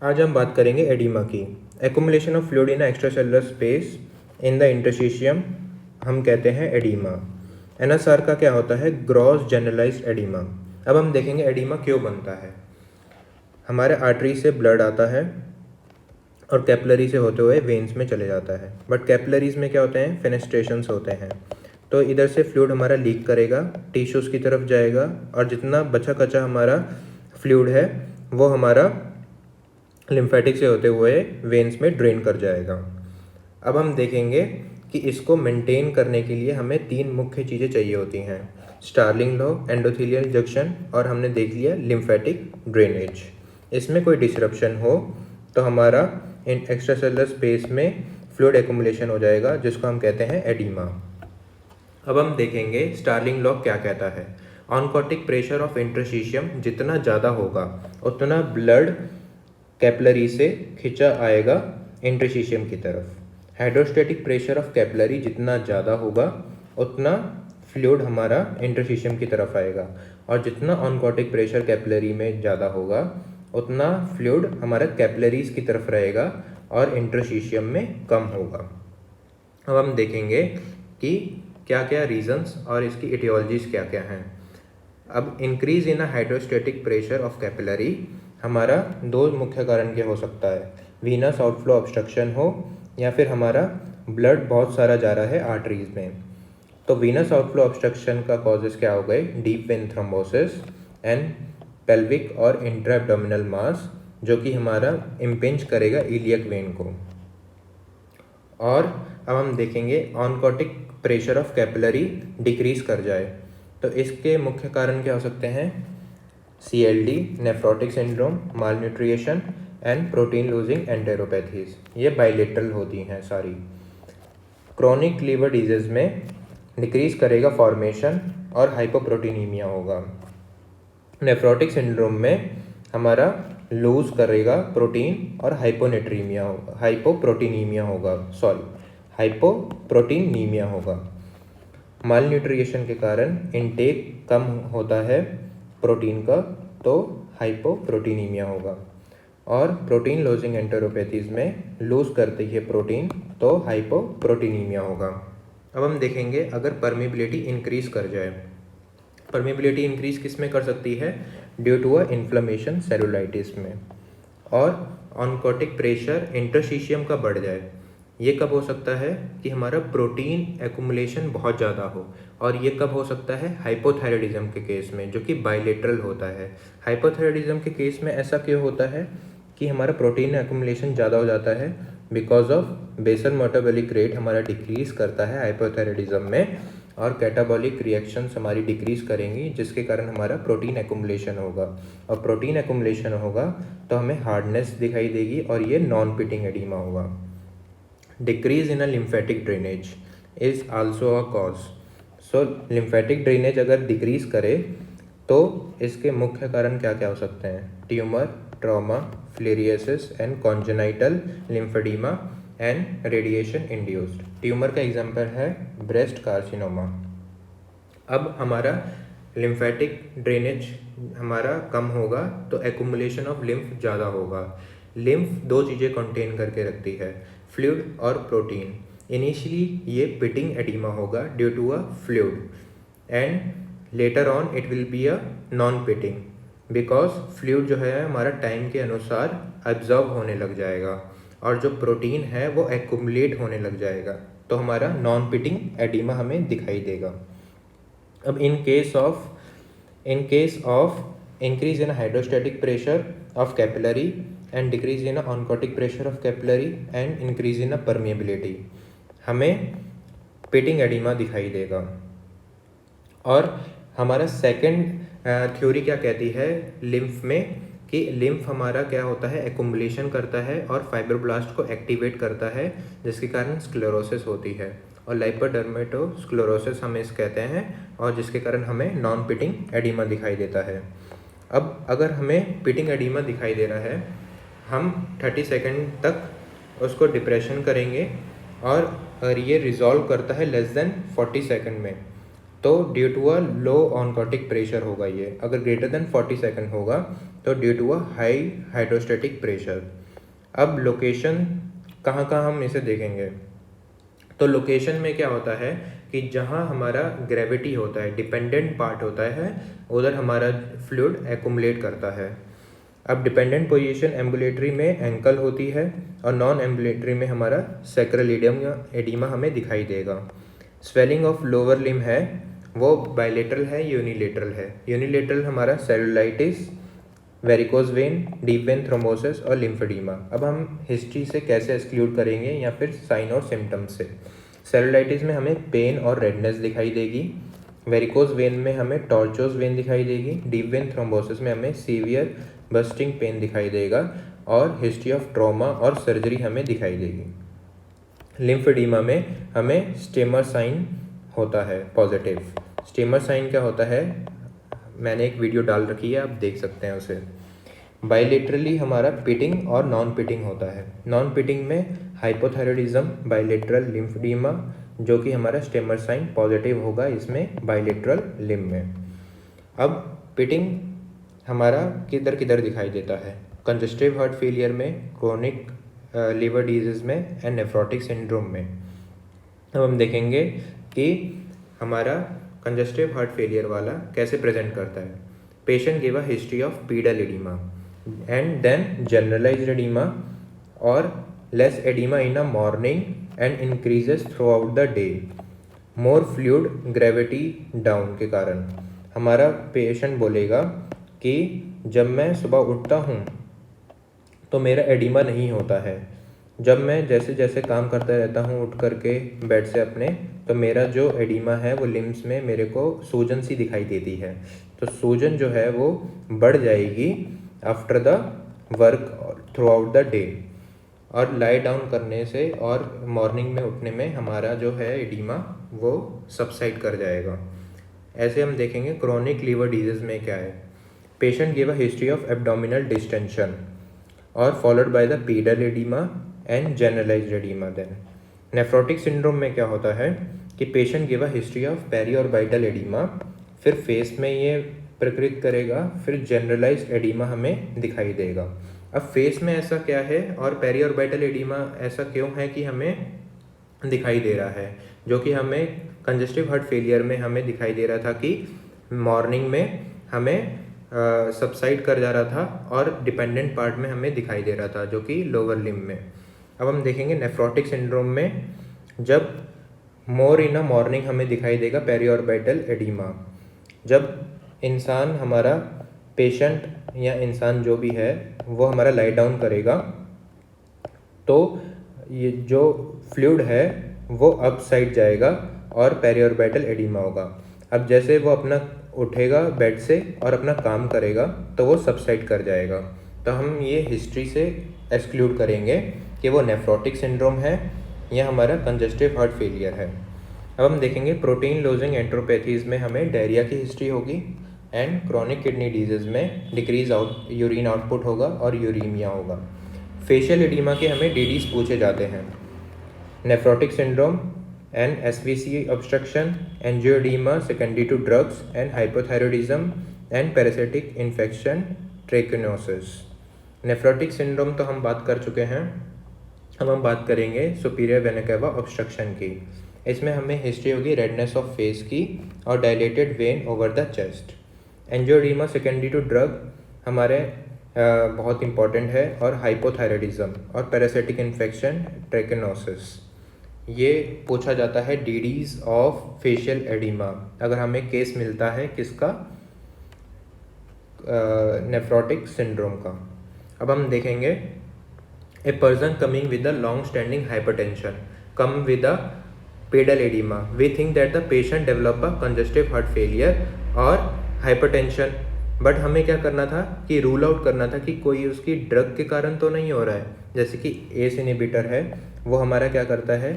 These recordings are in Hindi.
आज हम बात करेंगे एडिमा की। Accumulation of fluid in extracellular space in the interstitium हम कहते हैं एडिमा। एनएसआर का क्या होता है? Gross generalised oedema. अब हम देखेंगे एडिमा क्यों बनता है। हमारे आर्टरी से ब्लड आता है और कैपिलरी से होते हुए वेन्स में चले जाता है, बट कैपिलरीज में क्या होते हैं? फेनेस्ट्रेशंस होते हैं। तो इधर से फ्लूइड हमारा लीक करेगा, टिश्यूज़ की तरफ जाएगा और जितना बचा कचा हमारा फ्लूइड है वो हमारा लिम्फेटिक से होते हुए वेन्स में ड्रेन कर जाएगा। अब हम देखेंगे कि इसको मेंटेन करने के लिए हमें 3 मुख्य चीज़ें चाहिए होती हैं: स्टार्लिंग लॉ, एंडोथेलियल जंक्शन और हमने देख लिया लिम्फेटिक ड्रेनेज। इसमें कोई डिसरप्शन हो तो हमारा इन एक्स्ट्रासेलुलर स्पेस में फ्लूइड एक्युमुलेशन हो जाएगा, जिसको हम कहते हैं एडिमा। अब हम देखेंगे स्टार्लिंग लॉ क्या कहता है। ऑनकोटिक प्रेशर ऑफ इंटरस्टिशियम जितना ज़्यादा होगा उतना ब्लड कैपिलरी से खिंचा आएगा इंटरस्टिशियम की तरफ। हाइड्रोस्टैटिक प्रेशर ऑफ कैपिलरी जितना ज़्यादा होगा उतना फ्लूइड हमारा इंटरस्टिशियम की तरफ आएगा, और जितना ऑनकोटिक प्रेशर कैपिलरी में ज़्यादा होगा उतना फ्लूइड हमारा कैपिलरीज की तरफ रहेगा और इंटरस्टिशियम में कम होगा। अब हम देखेंगे कि क्या क्या रीजंस और इसकी इटियोलॉजीज क्या क्या हैं। अब increase in hydrostatic pressure of capillary हमारा 2 मुख्य कारण के हो सकता है: वीनस आउटफ्लो ऑब्स्ट्रक्शन हो या फिर हमारा ब्लड बहुत सारा जा रहा है आर्टरीज में। तो वीनस आउटफ्लो ऑब्स्ट्रक्शन का कॉजेस क्या हो गए? Deep vein thrombosis and pelvic और इंट्रा एब्डोमिनल मास, जो कि हमारा इम्पिंज करेगा इलियक वेन को। और अब हम देखेंगे oncotic pressure of capillary decrease कर जाए तो इसके मुख्य कारण क्या हो सकते हैं? CLD, nephrotic syndrome, malnutrition and protein losing enteropathies. ये बाइलेटरल होती हैं सारी। क्रोनिक लीवर डिजीज में डिक्रीज करेगा फॉर्मेशन और हाइपोप्रोटीनीमिया होगा। नेफ्रोटिक सिंड्रोम में हमारा लूज करेगा प्रोटीन और हाइपोप्रोटीनीमिया होगा। माल न्यूट्रिशन के कारण इनटेक कम होता है प्रोटीन का, तो हाइपोप्रोटीनीमिया होगा। और प्रोटीन लूजिंग एंटेरोपैथीज में लूज करती है प्रोटीन, तो हाइपोप्रोटीनीमिया होगा। अब हम देखेंगे अगर परमिबिलिटी इंक्रीज कर जाए। परमिबिलिटी इंक्रीज किस में कर सकती है? Due to a inflammation cellulitis में। और ऑनकोटिक प्रेशर इंटरस्टिशियम का बढ़ जाए। ये कब हो सकता है? कि हमारा प्रोटीन एक्युमुलेशन बहुत ज़्यादा हो। और ये कब हो सकता है? हाइपोथायराइडिज्म के केस में, जो कि बाइलेटरल होता है। हाइपोथायराइडिज्म के केस में ऐसा क्यों होता है कि हमारा प्रोटीन एक्युमुलेशन ज़्यादा हो जाता है? Because of basal metabolic rate हमारा डिक्रीज करता है हाइपोथायराइडिज्म में, और कैटाबॉलिक रिएक्शंस हमारी डिक्रीज करेंगी, जिसके कारण हमारा प्रोटीन एक्युमुलेशन होगा। और प्रोटीन एक्युमुलेशन होगा तो हमें हार्डनेस दिखाई देगी और ये नॉन पिटिंग एडिमा होगा। Decrease in a lymphatic drainage is also a cause. So lymphatic drainage अगर डिक्रीज करे तो इसके मुख्य कारण क्या क्या हो सकते हैं? Tumour, trauma, filariasis and congenital lymphoedema and radiation induced. Tumour का एग्जाम्पल है ब्रेस्ट कार्सिनोमा। अब हमारा लिम्फेटिक ड्रेनेज हमारा कम होगा तो एक्युमुलेशन ऑफ लिम्फ ज़्यादा होगा। लिम्फ 2 चीज़ें कंटेन करके रखती है, फ्लूइड और प्रोटीन। इनिशियली ये पिटिंग एडिमा होगा due to a fluid, and later on it will be a non pitting, because fluid जो है हमारा टाइम के अनुसार एब्जॉर्ब होने लग जाएगा और जो प्रोटीन है वो एक्युमुलेट होने लग जाएगा, तो हमारा नॉन पिटिंग एडिमा हमें दिखाई देगा। अब in case of increase in hydrostatic pressure of capillary and decrease in oncotic pressure of capillary and increase in permeability, हमें पिटिंग एडिमा दिखाई देगा। और हमारा सेकंड थ्योरी क्या कहती है लिम्फ में, कि लिम्फ हमारा क्या होता है? एक्युमुलेशन करता है और फाइब्रोब्लास्ट को एक्टिवेट करता है, जिसके कारण स्क्लेरोसिस होती है। और लाइपोडर्मेटोस्क्लेरोसिस हम इस कहते हैं, और जिसके कारण हमें नॉन पिटिंग एडिमा दिखाई देता है। अब अगर हमें पिटिंग एडिमा दिखाई दे रहा है, हम 30 सेकेंड तक उसको डिप्रेशन करेंगे, और अगर ये रिजॉल्व करता है लेस देन 40 सेकेंड में, तो due to a low oncotic pressure होगा ये। अगर ग्रेटर देन 40 सेकंड होगा तो due to a high hydrostatic pressure. अब लोकेशन कहाँ कहाँ हम इसे देखेंगे, तो लोकेशन में क्या होता है कि जहाँ हमारा ग्रेविटी होता है, डिपेंडेंट पार्ट होता है, उधर हमारा फ्लूइड एक्युमुलेट करता है। अब डिपेंडेंट पोजीशन एम्बुलेटरी में एंकल होती है और नॉन एम्बुलेटरी में हमारा सैक्रल एडिमा हमें दिखाई देगा। स्वेलिंग ऑफ लोअर लिम्ब है वो बायलेटरल है, यूनिलेटरल है। यूनिलेटरल हमारा cellulitis, varicose vein, deep vein thrombosis और लिम्फेडिमा। अब हम हिस्ट्री से कैसे एक्सक्लूड करेंगे या फिर साइन और सिम्टम्स से। सेलुलाइटिस में हमें पेन और रेडनेस दिखाई देगी, वेरिकोज वेन में हमें टॉर्चोस वेन दिखाई देगी, डीप वेन थ्रोम्बोसिस में हमें सीवियर बस्टिंग पेन दिखाई देगा और हिस्ट्री ऑफ ट्रॉमा और सर्जरी हमें दिखाई देगी। लिम्फेडिमा में हमें स्टेमर साइन होता है पॉजिटिव। स्टेमर साइन क्या होता है, मैंने एक वीडियो डाल रखी है, आप देख सकते हैं उसे। बायलेटरली हमारा पिटिंग और नॉन पिटिंग होता है। नॉन पिटिंग में हाइपोथायरॉयडिज्म, बायलेटरल लिम्फेडिमा, जो कि हमारा स्टेमर साइन पॉजिटिव होगा इसमें बायलेटरल लिम्ब में। अब पिटिंग हमारा किधर किधर दिखाई देता है, कंजस्टिव हार्ट फेलियर में, क्रोनिक लिवर डिजीज में एंड नेफ्रोटिक सिंड्रोम में। अब हम देखेंगे कि हमारा कंजस्टिव हार्ट फेलियर वाला कैसे प्रेजेंट करता है। Patient give a history of pedal oedema and then generalised oedema और less oedema in a morning and increases throughout the day. More fluid gravity down के कारण हमारा पेशेंट बोलेगा कि जब मैं सुबह उठता हूँ तो मेरा एडिमा नहीं होता है, जब मैं जैसे जैसे काम करता रहता हूँ उठ करके बेड से अपने, तो मेरा जो एडिमा है वो लिम्स में मेरे को सूजन सी दिखाई देती है। तो सूजन जो है वो बढ़ जाएगी after the work through out the day, और लाई डाउन करने से और मॉर्निंग में उठने में हमारा जो है एडिमा वो सबसाइड कर जाएगा। ऐसे हम देखेंगे क्रोनिक लिवर डिजीज में क्या है। Patient give a history of abdominal distension और followed by the pedal oedema and generalised oedema. Then nephrotic syndrome में क्या होता है कि patient give a history of periorbital oedema, फिर फेस में ये प्रकृत करेगा, फिर जनरलाइज्ड एडिमा हमें दिखाई देगा। अब फेस में ऐसा क्या है और पेरिऑर्बिटल एडिमा ऐसा क्यों है कि हमें दिखाई दे रहा है, जो कि हमें कंजस्टिव हार्ट फेलियर में हमें दिखाई दे रहा था कि मॉर्निंग में हमें सबसाइड कर जा रहा था और डिपेंडेंट पार्ट में हमें दिखाई दे रहा था जो कि लोअर लिम्ब में। अब हम देखेंगे नेफ्रोटिक सिंड्रोम में जब मोर इन अ मॉर्निंग हमें दिखाई देगा पेरिऑर्बिटल एडिमा। जब इंसान हमारा पेशेंट या इंसान जो भी है वो हमारा लाई डाउन करेगा तो ये जो फ्लूइड है वो अप साइड जाएगा और पेरिऑर्बिटल एडिमा होगा। अब जैसे वो अपना उठेगा बेड से और अपना काम करेगा तो वो सबसाइड कर जाएगा। तो हम ये हिस्ट्री से एक्सक्लूड करेंगे कि वो नेफ्रोटिक सिंड्रोम है या हमारा कंजस्टिव हार्ट फेलियर है। अब हम देखेंगे प्रोटीन लूजिंग एंट्रोपैथीज़ में हमें डायरिया की हिस्ट्री होगी एंड क्रोनिक किडनी डिजीज़ में डिक्रीज यूरिन आउटपुट होगा और यूरीमिया होगा। फेशियल एडिमा के हमें डीडीज पूछे जाते हैं। Nephrotic syndrome and SVC obstruction, angioedema secondary to drugs and hypothyroidism and parasitic infection, trichinosis। Nephrotic syndrome तो हम बात कर चुके हैं, अब हम बात करेंगे सुपीरियर वेना केवा ऑब्स्ट्रक्शन की। इसमें हमें हिस्ट्री होगी रेडनेस ऑफ फेस की और dilated vein over the chest. Angioedema secondary to drug हमारे बहुत इंपॉर्टेंट है, और हाइपोथायरॉयडिज्म और पैरासिटिक इन्फेक्शन, ट्रिकिनोसिस। ये पूछा जाता है डीडीज ऑफ फेशियल एडिमा अगर हमें केस मिलता है किसका, नेफ्रोटिक सिंड्रोम का। अब हम देखेंगे a person coming with a long standing hypertension come with a pedal oedema, we think that the patient develop a congestive heart failure और हाइपरटेंशन। बट हमें क्या करना था कि रूल आउट करना था कि कोई उसकी ड्रग के कारण तो नहीं हो रहा है, जैसे कि एस इनहिबिटर है वो हमारा क्या करता है,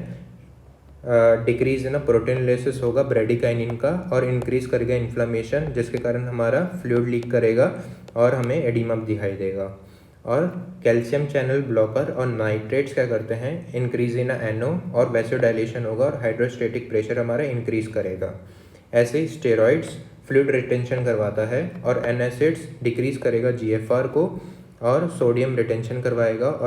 डिक्रीज इन प्रोटीनलिसिस होगा ब्रेडिकाइनिन का और इंक्रीज करेगा इन्फ्लामेशन, जिसके कारण हमारा फ्लूइड लीक करेगा और हमें एडिमा दिखाई देगा। और कैल्शियम चैनल ब्लॉकर और नाइट्रेट्स क्या करते हैं, इंक्रीज इन एनो और वैसोडाइलेशन होगा और हाइड्रोस्टेटिक प्रेशर हमारा इंक्रीज करेगा। ऐसे ही स्टेरॉइड्स फ्लूइड रिटेंशन करवाता है और एनासिड्स डिक्रीज करेगा GFR को और सोडियम रिटेंशन करवाएगा।